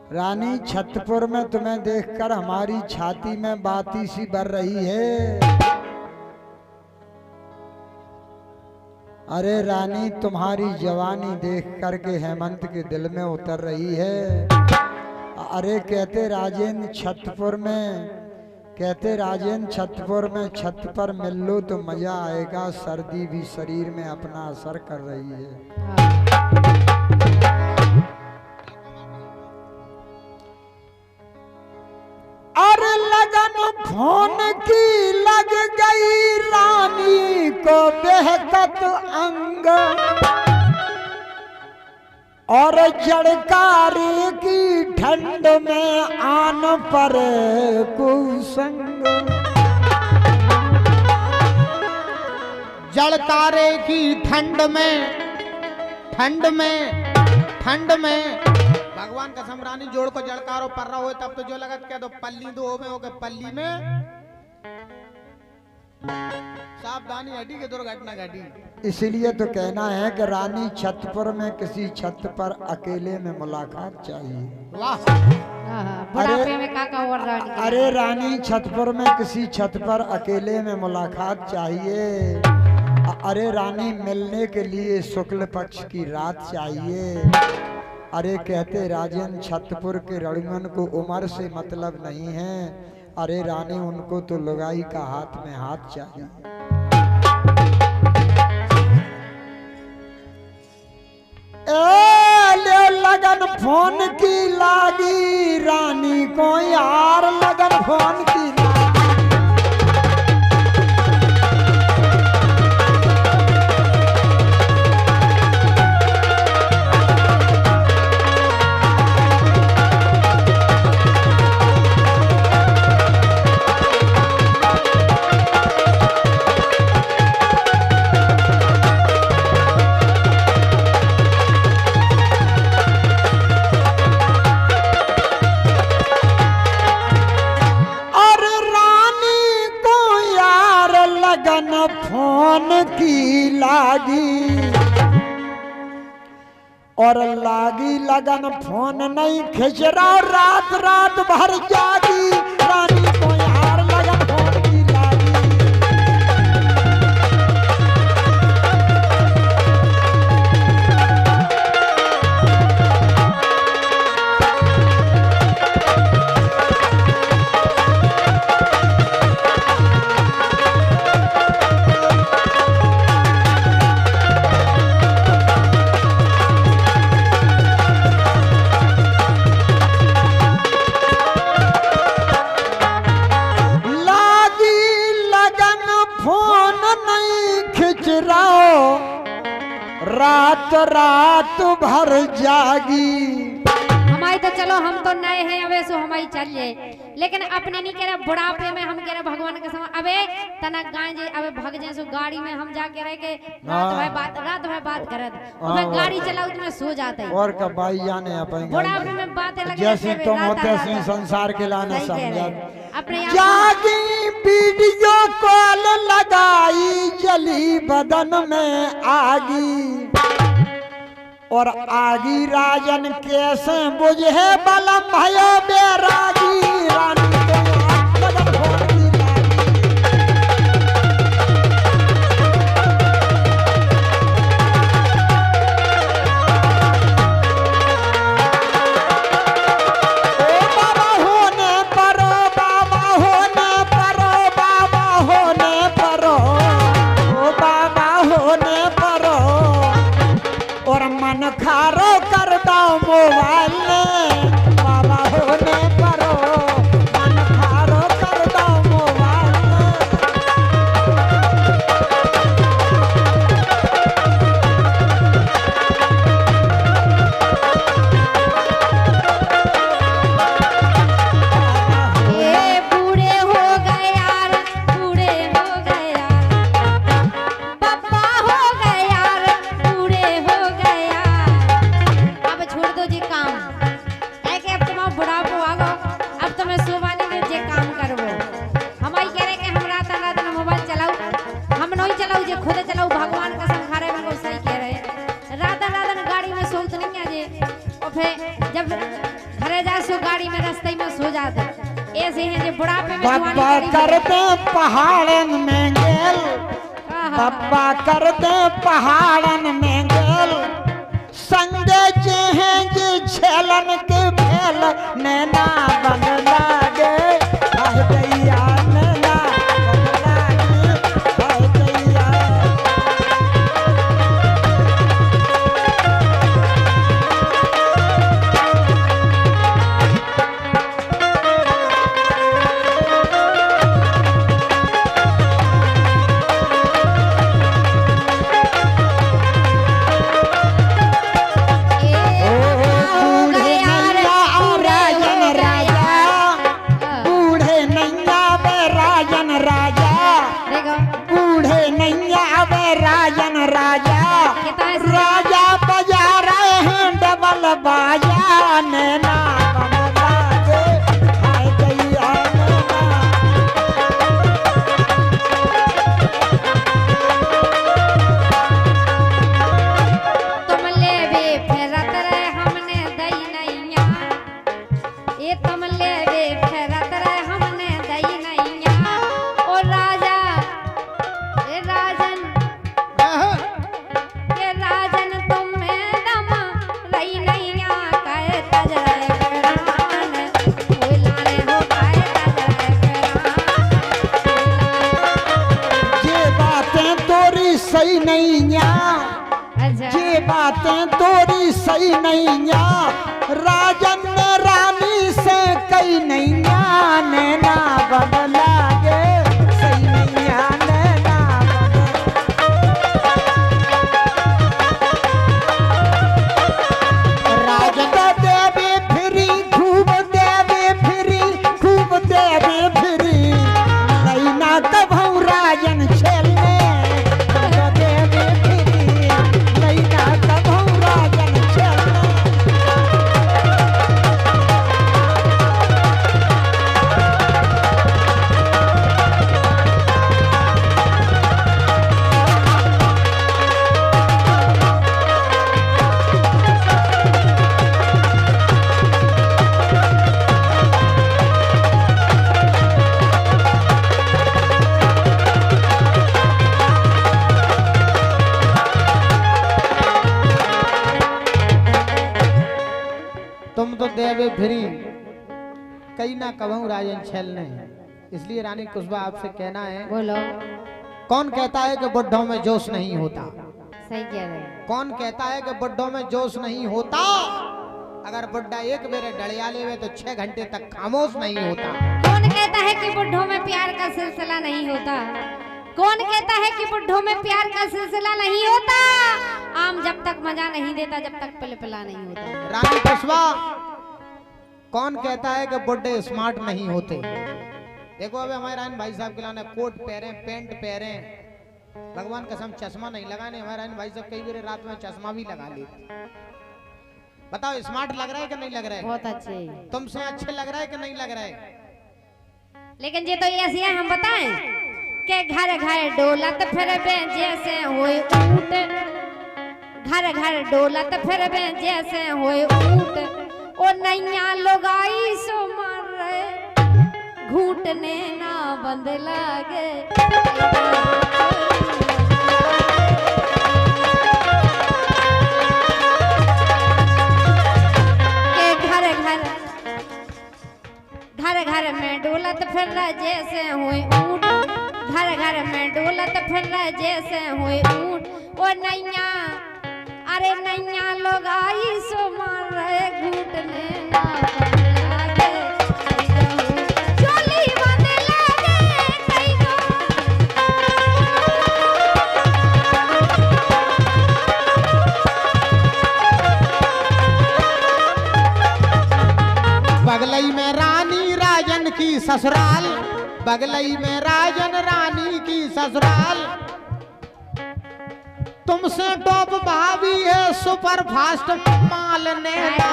रानी छतपुर में तुम्हें देखकर हमारी छाती में बाती सी भर रही है। अरे रानी तुम्हारी जवानी देख करके हेमंत के दिल में उतर रही है। अरे कहते राजेंद्र छतपुर में छत पर मिल लो तो मजा आएगा, सर्दी भी शरीर में अपना असर कर रही है। अरे लगन फोन की लग गई रानी को बेहकत अंग, और जड़कारे की ठंड में आन पर कुसंग। जड़कारे की ठंड में भगवान का समरानी जोड़ को जड़कारो पर रहा हो तब तो जो लगत कह दो पल्ली दो हो गए पल्ली में सावधानी हटी के दुर्घटना घटी। इसलिए तो कहना है कि रानी छतपुर में किसी छत पर अकेले में मुलाकात चाहिए। वाह बुढ़ापे में काका और रानी। अरे रानी छतपुर में किसी छत पर अकेले में मुलाकात चाहिए। अरे रानी मिलने के लिए शुक्ल पक्ष की रात चाहिए। अरे कहते राजेंद्र छतपुर के रणगन को उम्र से मतलब नहीं है। अरे रानी उनको तो लुगाई का हाथ में हाथ चाहिए। ले लगन फोन की लागी रानी को यार, लगन फोन की फोन की लागी, और लागी लगन फोन नहीं खिंच रहा, रात रात भर जागी रानी को यार लगन फोन की लागी। रात रात भर जागी। हमारी तो चलो हम तो नए हैं अबे सो हमारी चल जाए, लेकिन अपने नहीं कह रहे बुढ़ापे में हम कह रहे भगवान के समय अबे तना गाय जे अबे भग जाए सो गाड़ी में हम जाके रह के रात भर बात करत मैं गाड़ी चलाऊ तो मैं सो जाता है। और का भाई जाने अपन बुढ़ापे में बातें लगे जैसे तुम होते से संसार के लाना समझा। अपने जागी वीडियो कॉल लगाई जली बदन में आगी, और आगी राजन कैसे बुझे बलम भयो बैरागी रानी को लगन फोन की खारो कर दो मोबाइल में बाबा होने परो, मन खारो कर दो मोबाइल में। ये बूढ़े हो गए यार, बूढ़े हो गए यार, पापा हो गए यार, बूढ़े हो गए यार। अब छोड़ दो जी काम, है कि अब तुम बुढ़ापो आ गो, अब तुम्हें सोवानी में जे काम करबो। हमारी कह रहे कि हम रात रात में मोबाइल चलाऊ, हम नहीं चलाऊ जे खुद चलाऊ। भगवान का संखारे में सही कह रहे, रात रात गाड़ी में सोत नहीं है जे। और फिर जब घरे जा सो गाड़ी में रास्ते में सो जा दे ऐसे हैं जे बुढ़ापे में जवानी बाबा करी करते पहाड़न में गेल, बाबा करते पहाड़न में गेल, संगे चेहें जे छेलन के भेल, नैना बन लागे हाय दैया, नैना बन लागे हाय दैया। राजा बजा रहे हैं डबल बाजा, नैना बन लागे हाय दैया, नैना। तुम ले भी फेरत रहे हमने दई नैया, ये तुम ले भी फेरत रहे हमने दई नैया। ओ राजा ये राजन ये राजन तुम में दम रही नैया, कहे तज रहे बेरान, कोई लाने हो कहे तज रहे बेरान। ये बातें तोरी सही नहीं या, अच्छा ये बातें तोरी सही नहीं या, राजन ने रानी से कई नहीं या, नैना बन लागे सही नहीं या, नैना बन। राजन तो देवी फिरी खूब देवी फिरी खूब देवी फिरी, नैना कभू राजन छेलने, तो देवी फिरी नैना कभू राजन छेलने। तुम तो देवे फिरी कई ना कबहू राजन छलने। इसलिए रानी कुशबा आपसे कहना है, बोलो कौन कहता है कि बुढ़ों में जोश नहीं होता? सही कह रहे हैं। कौन कहता है कि बुढ़ों में जोश नहीं होता? अगर बुढ़ा एक बेरे डड़िया लेवे तो 6 घंटे तक खामोश नहीं होता। कौन कहता है कि बुढ़ों में प्यार का सिलसिला नहीं होता? कौन कहता है कि बुढ़ों में प्यार का सिलसिला नहीं होता? आम जब तक मजा नहीं देता जब तक पिलपिला नहीं होता। रानी कुशबा, कौन कहता है कि बुढ़े स्मार्ट नहीं होते? देखो अभी हमारे रानी भाई साहब के लाने कोट पहरे, पैंट पहरे, भगवान कसम चश्मा नहीं लगाने। हमारे रानी भाई साहब कई बार रात में चश्मा भी लगा लेते। बताओ स्मार्ट लग रहा है कि नहीं लग रहा है? बहुत अच्छे। तुमसे अच्छे लग रहा है कि नहीं लग रहा है? लेकिन ये तो ऐसी है, हम बताएं के घर घर डोलत फिर जैसे होए ऊंट, घर घर डोलत फिर जैसे होए ऊंट, ओ नैया लोगाई सो मर रहे घूटने ना बंद लागे। घर घर में डोलत फिर जैसे हुए ऊंट, घर घर में डोलत फिर जैसे हुए ऊंट, ओ नैया अरे नैया लोग आई सो मार रहे घूटने ना बंद लागे, चोली बंद लागे कई बगलई में रानी राजन की ससुराल, बगलई में राजन रानी की ससुराल, तुमसे टॉप भाभी है सुपर फास्ट माल नेता।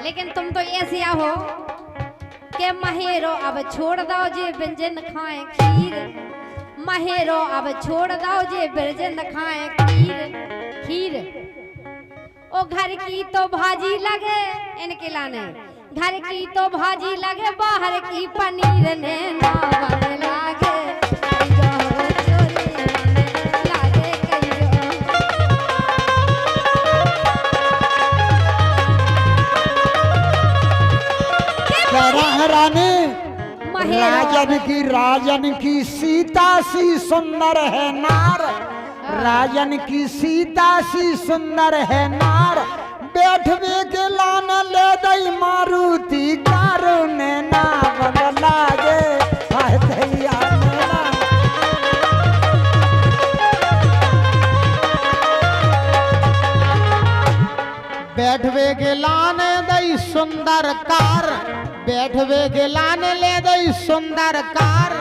लेकिन तुम तो ऐसिया हो के महेरो अब छोड़ दो जे व्यंजन खाए खीर, महेरो अब छोड़ दो जे बिरजन खाए खीर खीर। ओ घर की तो भाजी लगे इनके लाने, घर की तो भाजी लगे बाहर की पनीर ने ना बन लागे कहियो चोरी बन लागे कहियो। रानी महेरो राजन की सीता सी सुंदर है नार, राजन की सीता सी सुंदर है नार, बैठवे के लान ले दई मारुति कारो ने ना बदला गे हाय दैया मेरा। बैठवे के लाने दई सुंदर कार, बैठवे के लाने ले दई सुंदर कार,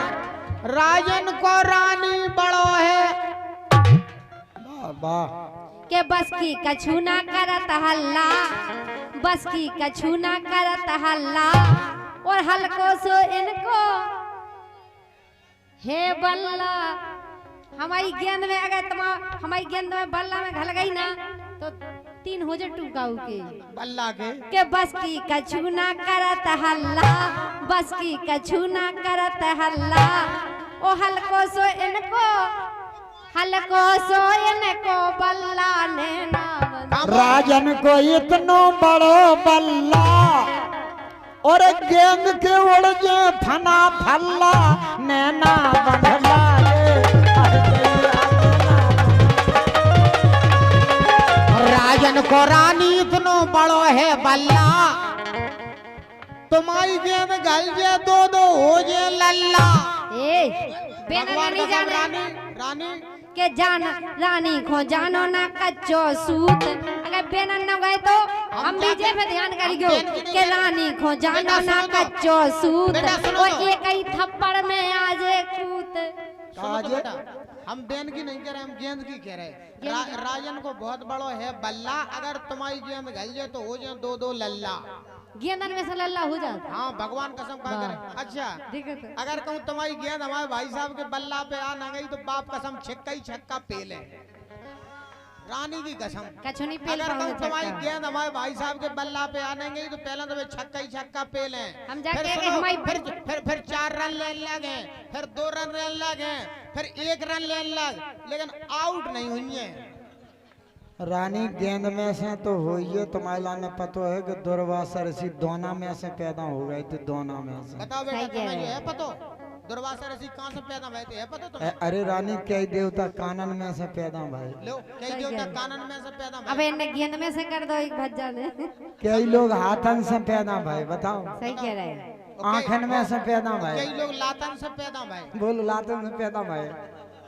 राजन को रानी बड़ो है वाह के बस की कछु ना करत हल्ला, बस की कछु ना करत हल्ला, और हल्को सो इनको हे बल्ला। हमारी गेंद में अगर हमारी गेंद में बल्ला में घल गई ना तो 3 हो जाए टूकाऊ बल्ला के बस की कछु ना करत हल्ला, बस की कछु ना करत हल्ला, ओ हल्को सो इनको बल्ला ने नाम। राजन को इतनो बड़ो बल्ला और गेंद के उड़ जे फना फल्ला नैना बंधला राजन को रानी इतनो बड़ो है बल्ला, तुम्हारी गेंद गल जे दो हो जे लल्ला। ए बेना नहीं जाने रानी रानी के जान रानी को जानो ना कच्चो सूत, अगर बेना न गए तो हम भी जे पे ध्यान करियो के रानी को जानो ना कच्चो सूत, और एक ही थप्पड़ में आजे कूत। हम बेन की नहीं कह रहे, हम गेंद की कह रहे। राजन को बहुत बड़ो है बल्ला, अगर तुम्हारी गेंद गल जाए तो हो जाए 2 लल्ला। गेंदन में से लल्ला हो जाता। हाँ भगवान कसम कहा करे। अच्छा अगर कहूँ तुम्हारी गेंद हमारे भाई साहब के बल्ला पे आ ना गई तो बाप कसम छक्का ही छक्का पेले, रानी की कसम। कछु नहीं पेल अगर कहूँ पाऊंगा तुम्हारी छक्का। गेंद हमारे भाई साहब के बल्ला पे आ नहीं गई तो पहले तो वे छक्का ही छक्का पेले। हम जाके के हमारी फिर 4 रन लेने लगे, फिर 2 रन लेने लगे, फिर 1 रन लेने लग, लेकिन आउट नहीं हुई है। रानी गेंद में से तो हुई है, तुम्हारे लाने पता है कि दुर्वासा ऋषि दोना में से पैदा हो गए थे, दोना में से। बताओ बेटा तुम्हें ये है पता? दुर्वासा ऋषि कहाँ से पैदा हुए थे, है पता तुम्हें? अरे रानी कई देवता कानन में से पैदा भाई, लो कई देवता कानन में से पैदा हुए। अब इन्हें गेंद में से कर दो एक भज्जा ने। कई लोग हाथन से पैदा भाई, बताओ। सही कह रहे हैं। आंखन में से पैदा भाई, कई लोग लातन से पैदा हुए। बोलो लातन से पैदा भाई।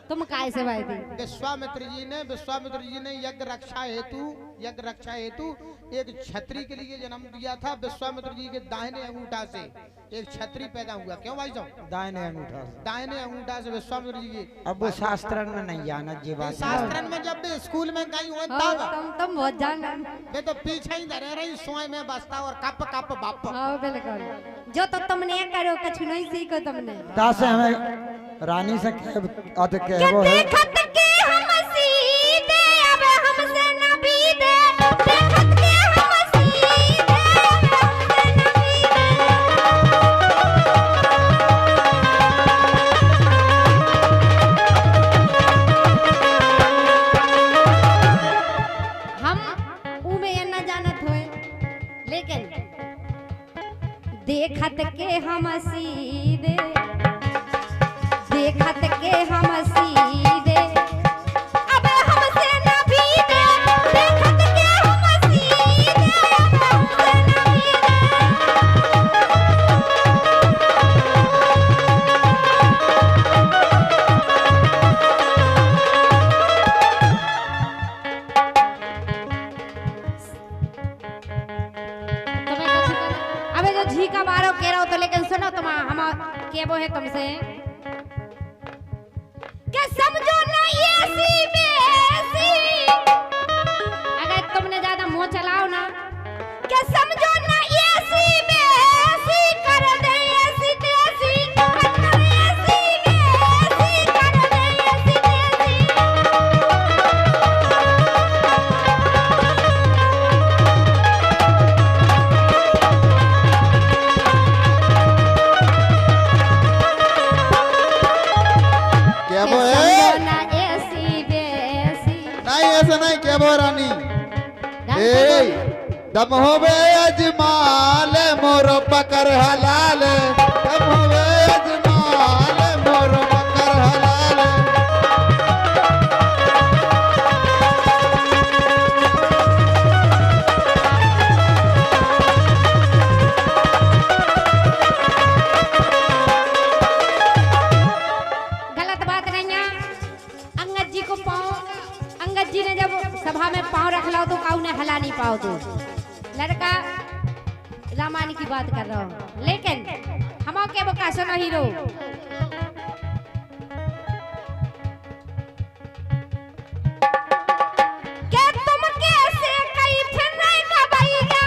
तुम काय से भाई थी? विश्वामित्र जी ने यज्ञ रक्षा हेतु एक छतरी के लिए जन्म दिया था। विश्वामित्र जी के दाहिने अंगूठा से एक छतरी पैदा हुआ। क्यों भाई साहब? दाहिने अंगूठा से, दाहिने अंगूठा से विश्वामित्र जी की। अब वो शास्त्रन में नहीं जाना जी बात। शास्त्रन में जब भी स्कूल में गई हुए हाँ, तब तुम बहुत जान वे तो पीछे ही धरे रही, सोए में बसता और कप कप बाप। हाँ बिल्कुल, जो तो तुमने करो कछु नहीं सीखो तुमने। तासे हमें रानी से कहबो है देखत के हम सीधे अब हमसे न बीते, देखत के हम सीधे अब हमसे न बीते। हम उमे ये न जानत होए, लेकिन देखत के हम सीधे, देखत के हम सीधे अब हमसे न बीते, देखत के हम सीधे अब हमसे न बीते। तुम्हें कुछ करना? अबे जो झी का बारो कह रहा हो तो, लेकिन सुनो तुम हम केबो है तुमसे क्या समझो ना ये सी बेसी, अगर तुमने ज्यादा मुंह चलाओ ना, क्या समझो ना ये सी बेसी कर दे, ऐसी तेसी कर दे, ऐसी बेसी कर दे। क्या के वो है? समझो ना ऐसी बेसी नहीं ऐसा नहीं, क्या वो रानी ए दम होवे अजमाल मोर पकर हलाल, दम होवे अजमाल मोर पकर हलाल। गलत बात नहीं है। अंगद जी को पाँव, अंगद जी ने जब सभा में पाँव रख लो तो काऊ ने हला नहीं पाओ तो लड़का रामायण की बात कर रहा हूँ, लेकिन हम के वो का सुनो हीरो के तुम कैसे कई फिर रहेगा भैया,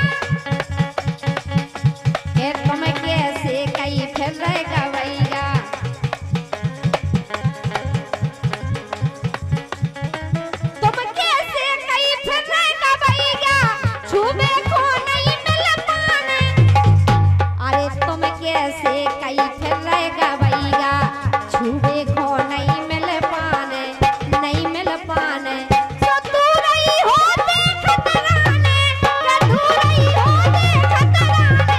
के तुम कैसे कई फिर रहेगा भैया, तुम कैसे कई फिर रहेगा भैया, छुबे को नहीं मिल पाने, अरे तुम कैसे कई फिर रहेगा भैया, छुबे को नहीं मिल पाने, नहीं मिल पाने, सो तू रही हो देखत राने, तू रही हो देखत राने।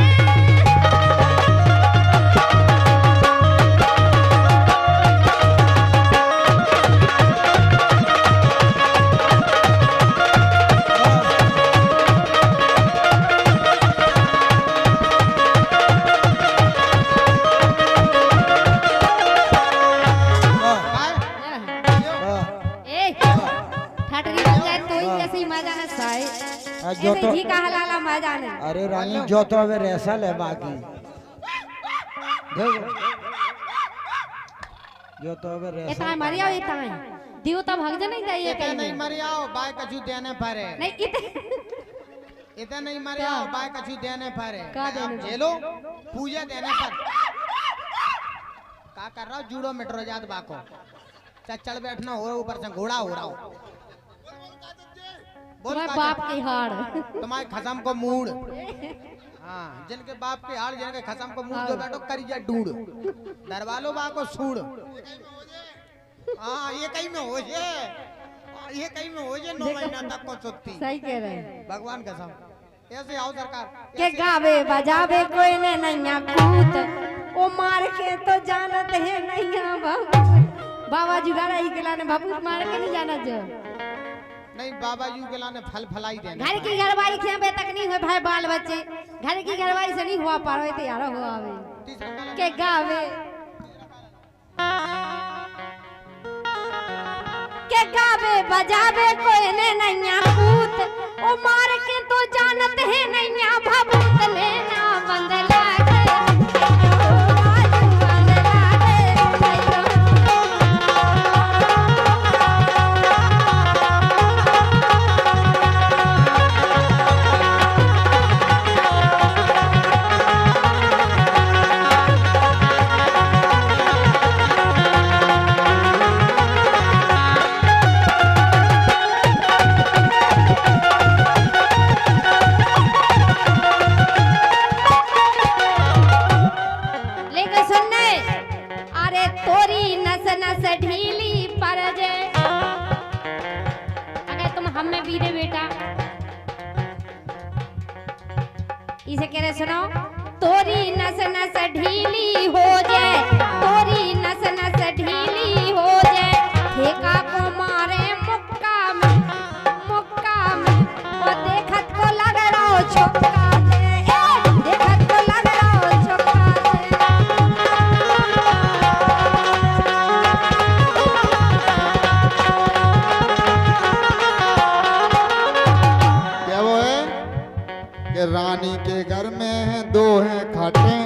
ए ठटरी बन जाए तो ही कैसी मजा न साए, जो ऐसे तो घी का हलाला मजा न। अरे रानी जो तो अब रेसल है बाकी जो तो अब रेसल इतना मरिया इतना दियो तो भग नहीं जाइए इतना नहीं मरियाओ बाय कछु देने पारे, नहीं इतना नहीं मरियाओ बाय कछु देने पारे, का देने पारे? झेलो पूजा देने पर का कर रहा हूँ, जूडो मिटरो जात बाको चल बैठना हो ऊपर से घोड़ा हो रहा हो, बोल तुम्हारे का बाप की हाड़ तुम्हारे खसम को मूड, हाँ जिनके बाप के हाड़ जिनके खसम को मूड जो बैठो करी जा ढूंढ दरवालो बा को सूड़, हाँ ये कहीं में हो जे, ये कहीं में हो जे 9 महीना तक को सुत्ती, सही कह रहे हैं भगवान कसम ऐसे आओ सरकार के गावे बजावे कोई ने नैया कूत ओ मार के तो जानत है नैया बाबा, बाबा जुगाड़ा ही के लाने बाबू मार के नहीं जाना जो नहीं बाबा जी के लाने फल फलाई देना, घर की घरवाली से बे तक नहीं हुए भाई बाल बच्चे, घर की घरवाली से नहीं हुआ पा रहे थे यार हो आवे के गावे के गावे बजावे कोई ने नैया कूत ओ मार के तो जानत है नैया भभूत लेना बंदला इसे कह रहे सुनो, तोरी नस नस ढीली हो जाए, तोरी नस नस ढीली हो जाए, ठेका को मारे मुक्का में, मुक्का में, और देखत को लग रहा हो छक्का दे, देखत को लग रहा हो छक्का दे। क्या वो है कि रानी के घर में 2 हैं खाटें,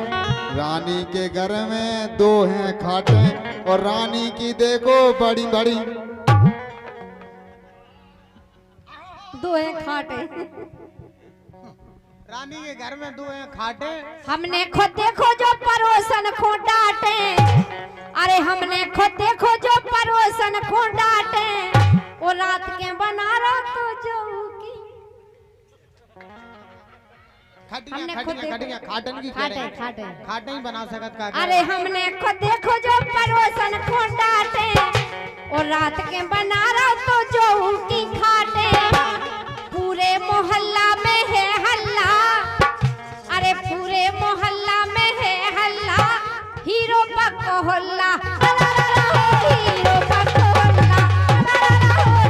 रानी के घर में 2 हैं खाटें, और रानी की देखो बड़ी बड़ी 2 हैं खाटे, रानी के घर में 2 हैं खाटे, हमने खुद देखो जो परोसन को डांटे, अरे हमने खुद देखो जो परोसन को डांटे, वो रात के बना रहा तो जो की खटिया हमने खुद खटिया देखो- खटिया खाटन की खाटे करें। खाटे खाटे ही बना सकत का अरे हमने खुद देखो जो परोसन को डांटे, रात के बना रहा तो जो की खाटे पूरे मोहल्ला में है हल्ला, अरे पूरे मोहल्ला में है हल्ला, हीरो पक्को हल्ला, हीरो पक्को हल्ला,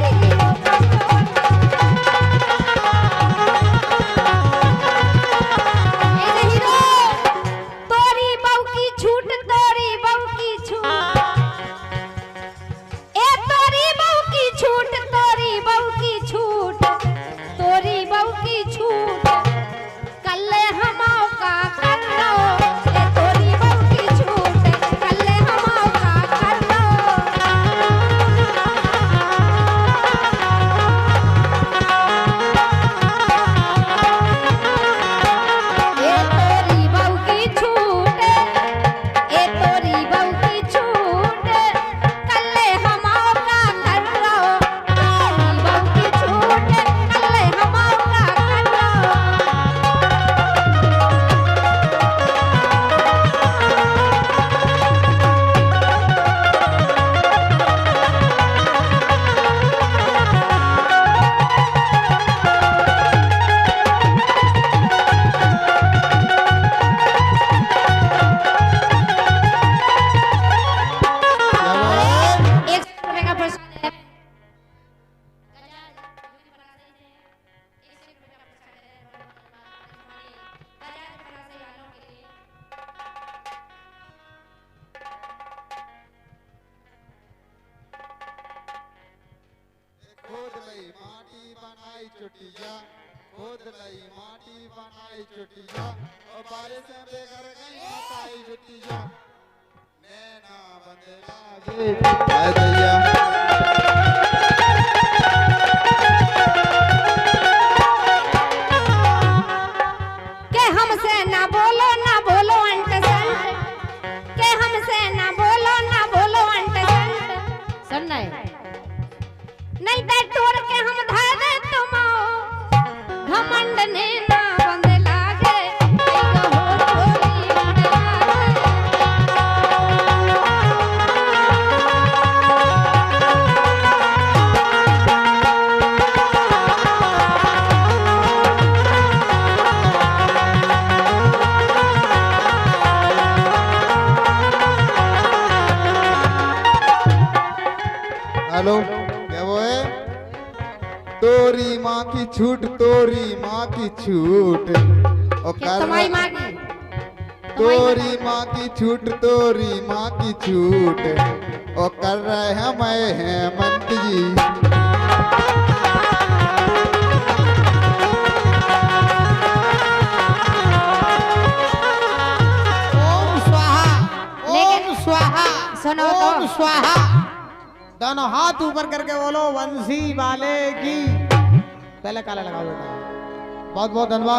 हीरो पक्को हीरो। तोरी बहू की छूट, तोरी बहू की छूट, ए तोरी बहू की छूट, तोरी बहू की छूट, तोरी बहू की छूट, कल हमाओ का कर लो, ए तोरी बहू की छूट, कल हमाओ का कर लो। ए तोरी बहू की छूट, ए तोरी बहू की छूट, कल हमाओ का कर लो, तोरी बहू की छूट, कल हमाओ का कर लो। क्या हुआ? 100 रुपए का पुरस्कार है। खोद लई माटी बनाई चुटिया, खोद लई माटी बनाई चुटिया, और बारिश में बेघर गई मताई चुटिया, नैना बंदला हाय दैया। के हमसे ना बोलो ना बोलो अंट संट, के हमसे ना बोलो अंट संट। सुन रहे नहीं तो टोर के हम धर दे तुम घमंड ने ना बंद लागे, कई हो चोरी बंद लागे। हेलो, क्या वो है? तोरी माँ की छूट, तोरी माँ की छूट, और क्या कर तुम्हारी माँ की? तोरी माँ की छूट, तोरी माँ की छूट, और कर रहे हैं मैं हेमंत जी। ओम स्वाहा, ओम स्वाहा, सुनो तो। ओम स्वाहा। दोनों हाथ ऊपर करके बोलो, वंशी वाले की। पहले काला लगाओ बेटा। बहुत बहुत धन्यवाद।